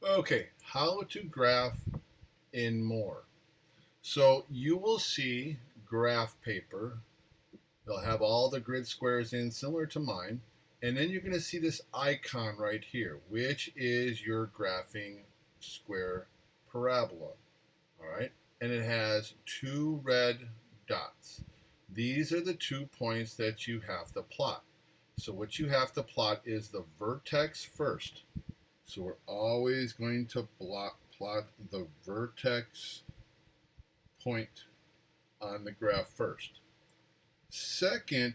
Okay, how to graph in MOER. So you will see graph paper. They'll have all the grid squares in, similar to mine. And then you're going to see this icon right here, which is your graphing square parabola. All right. And it has two red dots. These are the 2 points that you have to plot. So what you have to plot is the vertex first. So we're always going to plot the vertex point on the graph first. Second,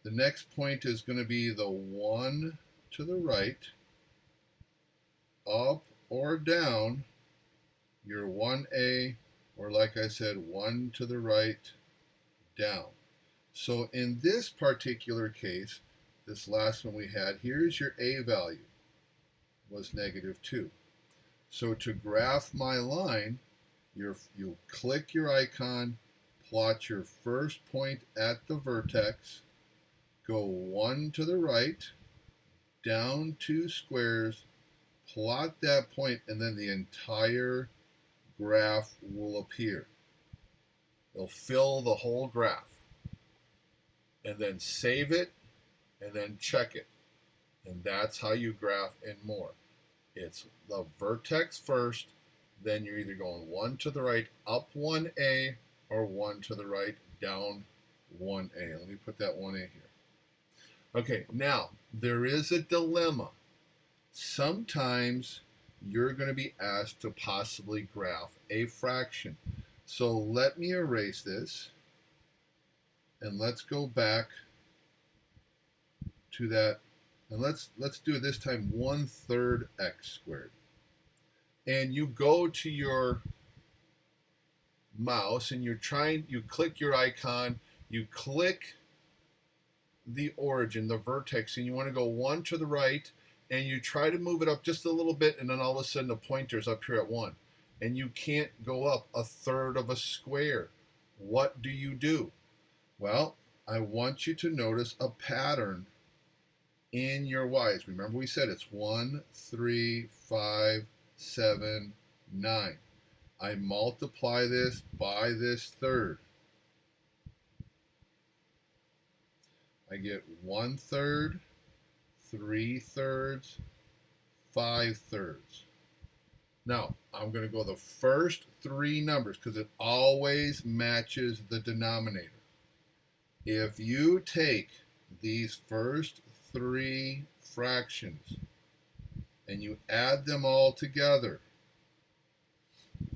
the next point is going to be the one to the right, up or down, your 1A, or like I said, one to the right, down. So in this particular case, this last one we had, here's your A value, was -2. So to graph my line, you'll click your icon, plot your first point at the vertex, go one to the right, down 2 squares, plot that point, and then the entire graph will appear. It'll fill the whole graph. And then save it, and then check it. And that's how you graph in MOER. It's the vertex first, then you're either going one to the right, up 1A, or one to the right, down 1A. Let me put that 1A here. Okay, now there is a dilemma. Sometimes you're going to be asked to possibly graph a fraction. So let me erase this, and let's go back to that, and let's do it this time 1/3 x squared. And you go to your mouse and you click your icon, you click the origin, the vertex, and you want to go one to the right, and you try to move it up just a little bit, and then all of a sudden the pointer's up here at 1. And you can't go up 1/3 of a square. What do? Well, I want you to notice a pattern in your y's. Remember we said it's 1, 3, 5, 7, 9. I multiply this by this third. I get 1/3, 3/3, 5/3. Now, I'm going to go the first three numbers because it always matches the denominator. If you take these first three fractions and you add them all together,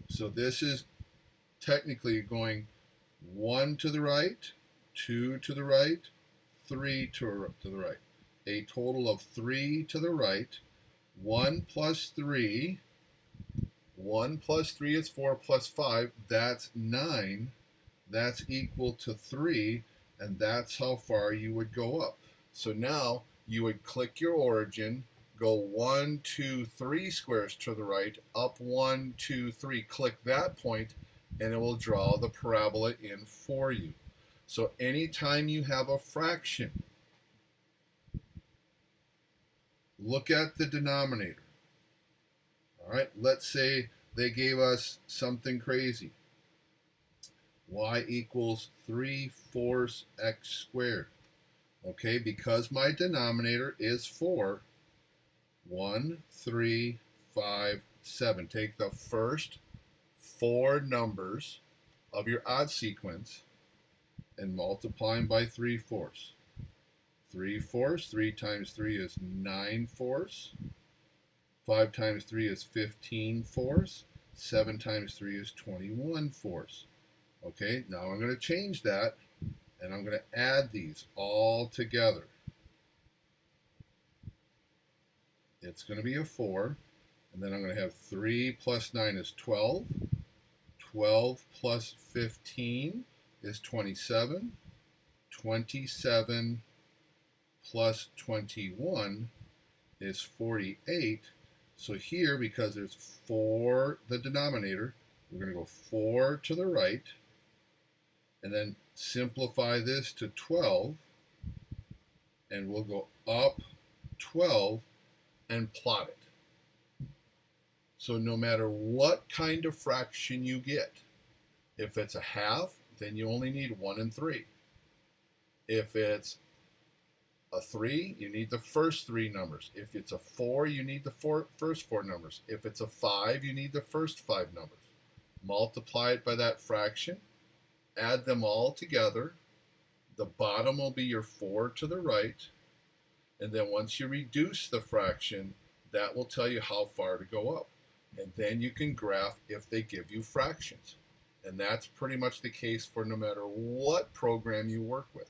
so this is technically going 1 to the right, 2 to the right, 3 to the right. A total of 3 to the right. 1 plus 3. 1 plus 3 is 4 plus 5. That's 9. That's equal to 3. And that's how far you would go up. So now you would click your origin, go 1, 2, 3 squares to the right, up 1, 2, 3, click that point, and it will draw the parabola in for you. So anytime you have a fraction, look at the denominator. All right, let's say they gave us something crazy. Y equals 3/4 x squared. Okay, because my denominator is 4, 1, 3, 5, 7. Take the first 4 numbers of your odd sequence and multiply them by 3/4. 3/4, 3 times 3 is 9/4. 5 times 3 is 15/4. 7 times 3 is 21/4. Okay, now I'm going to change that, and I'm going to add these all together. It's going to be a 4, and then I'm going to have 3 plus 9 is 12. 12 plus 15 is 27. 27 plus 21 is 48. So here, because there's 4, the denominator, we're going to go 4 to the right, and then simplify this to 12, and we'll go up 12 and plot it. So no matter what kind of fraction you get, if it's a half, then you only need 1 and 3. If it's a 3, you need the first 3 numbers. If it's a 4, you need the first 4 numbers. If it's a 5, you need the first 5 numbers. Multiply it by that fraction, add them all together. The bottom will be your 4 to the right, and then once you reduce the fraction, that will tell you how far to go up. And then you can graph if they give you fractions. And that's pretty much the case for no matter what program you work with.